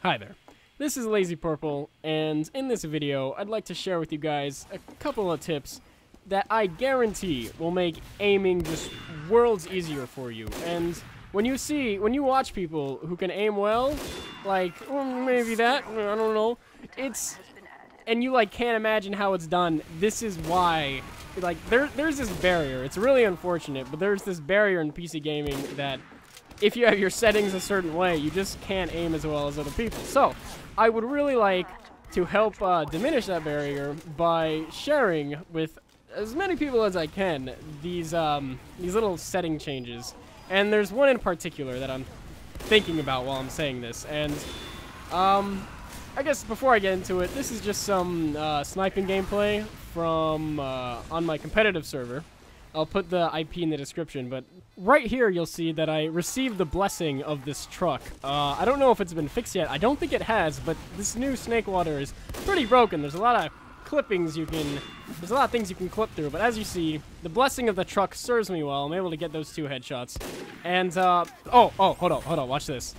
Hi there, this is LazyPurple, and in this video, I'd like to share with you guys a couple of tips that I guarantee will make aiming just worlds easier for you. And when you watch people who can aim well, like, maybe that, I don't know, and you, like, can't imagine how it's done, this is why, like, there's this barrier. It's really unfortunate, but there's this barrier in PC gaming that if you have your settings a certain way, you just can't aim as well as other people. So, I would really like to help diminish that barrier by sharing with as many people as I can these little setting changes. And there's one in particular that I'm thinking about while I'm saying this. And I guess before I get into it, this is just some sniping gameplay from on my competitive server. I'll put the IP in the description, but right here you'll see that I received the blessing of this truck. I don't know if it's been fixed yet. I don't think it has, but this new snake water is pretty broken. There's a lot of clippings there's a lot of things you can clip through, but as you see, the blessing of the truck serves me well. I'm able to get those 2 headshots. And, hold on, watch this.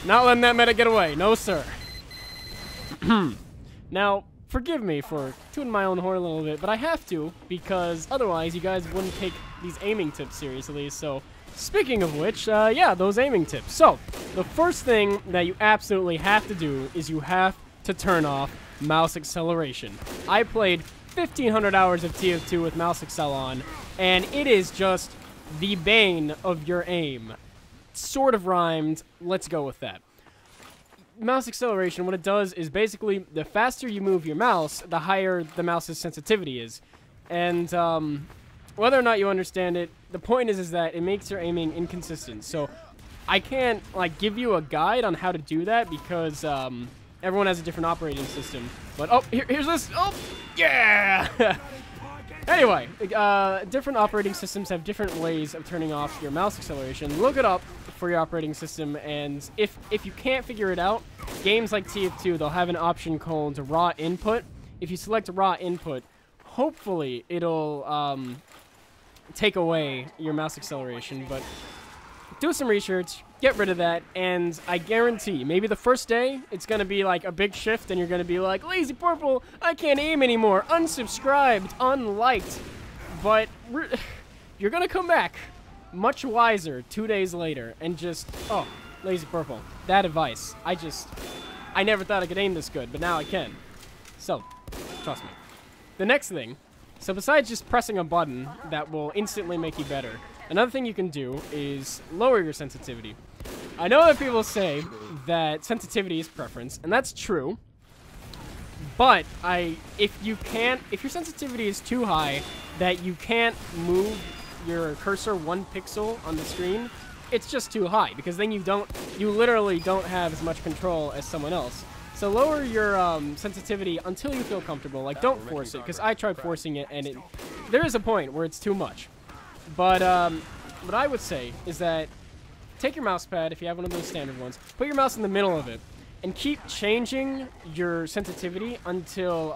Not letting that meta get away. No, sir. Now, forgive me for tooting my own horn a little bit, but I have to, because otherwise you guys wouldn't take these aiming tips seriously. So, speaking of which, yeah, those aiming tips. So, the first thing that you absolutely have to do is you have to turn off mouse acceleration. I played 1,500 hours of TF2 with mouse accel on, and it is just the bane of your aim. Sort of rhymed. Let's go with that. Mouse acceleration, what it does is basically the faster you move your mouse, the higher the mouse's sensitivity is. And whether or not you understand it, the point is that it makes your aiming inconsistent. So I can't like give you a guide on how to do that because everyone has a different operating system. But oh, here's this. Oh, yeah. Anyway, different operating systems have different ways of turning off your mouse acceleration. Look it up for your operating system, and if you can't figure it out, games like TF2, they'll have an option called raw input. If you select raw input, hopefully it'll take away your mouse acceleration, but do some research, get rid of that, and I guarantee, maybe the first day, it's going to be like a big shift, and you're going to be like, LazyPurple, I can't aim anymore, unsubscribed, unliked, but you're going to come back much wiser 2 days later, and just, oh, LazyPurple, that advice, I never thought I could aim this good, but now I can. So, trust me. The next thing, so besides just pressing a button that will instantly make you better, another thing you can do is lower your sensitivity. I know that people say that sensitivity is preference, and that's true. But if your sensitivity is too high that you can't move your cursor 1 pixel on the screen, it's just too high because then you literally don't have as much control as someone else. So lower your sensitivity until you feel comfortable. Like, don't force it, because I tried forcing it, and there is a point where it's too much. But what I would say is that take your mouse pad, if you have one of those standard ones, put your mouse in the middle of it, and keep changing your sensitivity until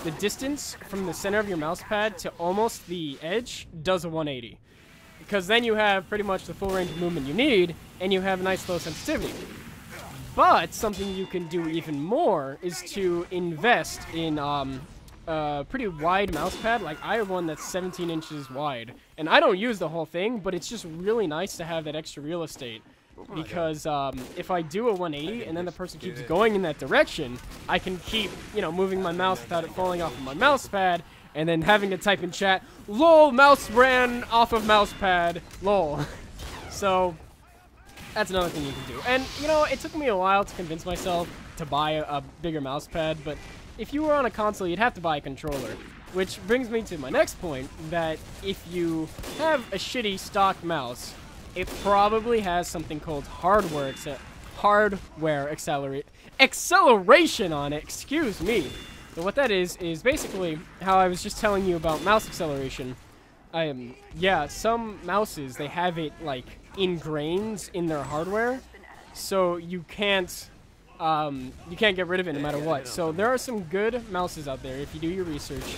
the distance from the center of your mouse pad to almost the edge does a 180. Because then you have pretty much the full range of movement you need, and you have a nice low sensitivity. But something you can do even more is to invest in pretty wide mouse pad. Like, I have one that's 17 inches wide, and I don't use the whole thing, but it's just really nice to have that extra real estate, because if I do a 180 and then the person keeps going in that direction, I can keep, moving my mouse without it falling off of my mouse pad, and then having to type in chat, lol, mouse ran off of mouse pad, lol. So that's another thing you can do. And it took me a while to convince myself to buy a bigger mouse pad, but if you were on a console, you'd have to buy a controller. Which brings me to my next point, that if you have a shitty stock mouse, it probably has something called hardware acceleration on it, excuse me. So what that is basically how I was just telling you about mouse acceleration. Yeah, some mouses, they have it, like, ingrained in their hardware, so you can't get rid of it no matter what. So there are some good mouses out there, if you do your research,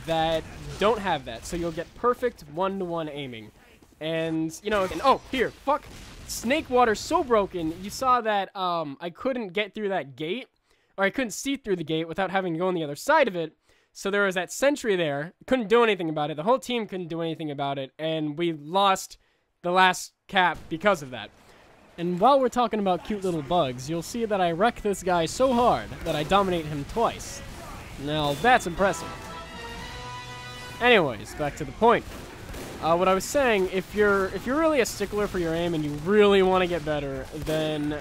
that don't have that. So you'll get perfect one-to-one aiming. And, oh, here, fuck. snake water so broken, you saw that I couldn't get through that gate, or I couldn't see through the gate without having to go on the other side of it. So there was that sentry there, couldn't do anything about it. The whole team couldn't do anything about it, and we lost the last cap because of that. And while we're talking about cute little bugs, you'll see that I wreck this guy so hard that I dominate him twice. Now, that's impressive. Anyways, back to the point. What I was saying, if you're really a stickler for your aim and you really want to get better, then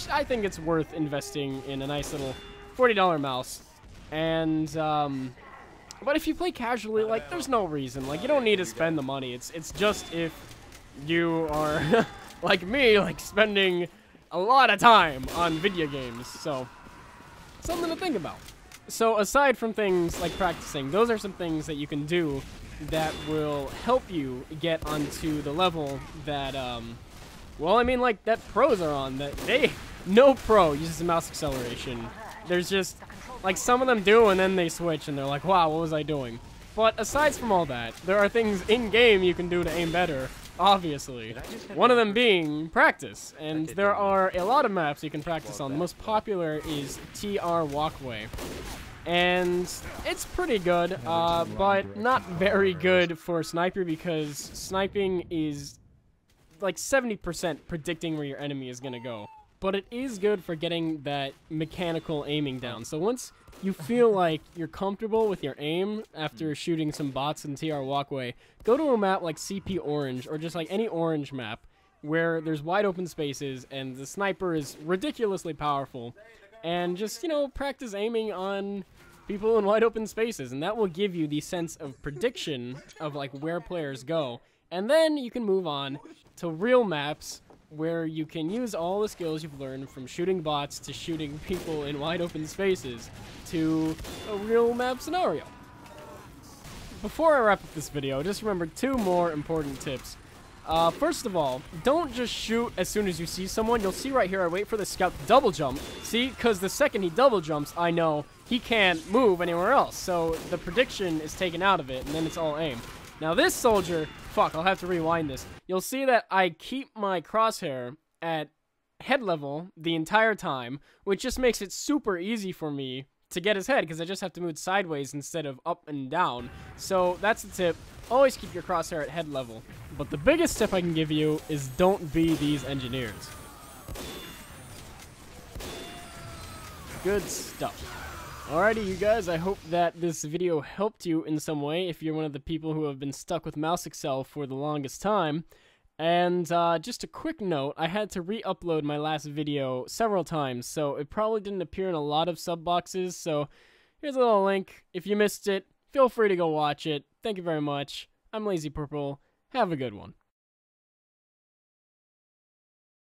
I think it's worth investing in a nice little $40 mouse. And, but if you play casually, like, there's no reason. Like, you don't need to spend the money. It's just if you are... like me, like spending a lot of time on video games, so something to think about. So aside from things like practicing, those are some things that you can do that will help you get onto the level that, well, I mean, like, that pros are on. That no pro uses mouse acceleration. There's just, like, some of them do, and then they switch, and they're like, wow, what was I doing? But aside from all that, there are things in-game you can do to aim better. Obviously. One of them being practice, and there are a lot of maps you can practice on. The most popular is TR Walkway, and it's pretty good, but not very good for Sniper because sniping is like 70% predicting where your enemy is gonna go. But it is good for getting that mechanical aiming down. So once you feel like you're comfortable with your aim after shooting some bots in TR Walkway, go to a map like CP Orange or just like any orange map where there's wide open spaces and the sniper is ridiculously powerful, and just, you know, practice aiming on people in wide open spaces, and that will give you the sense of prediction of like where players go. And then you can move on to real maps where you can use all the skills you've learned from shooting bots to shooting people in wide open spaces to a real map scenario. Before I wrap up this video, just remember 2 more important tips. First of all, don't just shoot as soon as you see someone. You'll see right here, I wait for the scout to double jump. See, because the second he double jumps, I know he can't move anywhere else. So the prediction is taken out of it, and then it's all aim. Now this soldier, fuck, I'll have to rewind this. You'll see that I keep my crosshair at head level the entire time, which just makes it super easy for me to get his head, because I just have to move sideways instead of up and down. So that's the tip. Always keep your crosshair at head level. But the biggest tip I can give you is don't be these engineers. Good stuff. Alrighty, you guys, I hope that this video helped you in some way if you're one of the people who have been stuck with mouse accel for the longest time. And just a quick note, I had to re-upload my last video several times, so it probably didn't appear in a lot of sub boxes, so here's a little link. If you missed it, feel free to go watch it. Thank you very much. I'm LazyPurple. Have a good one.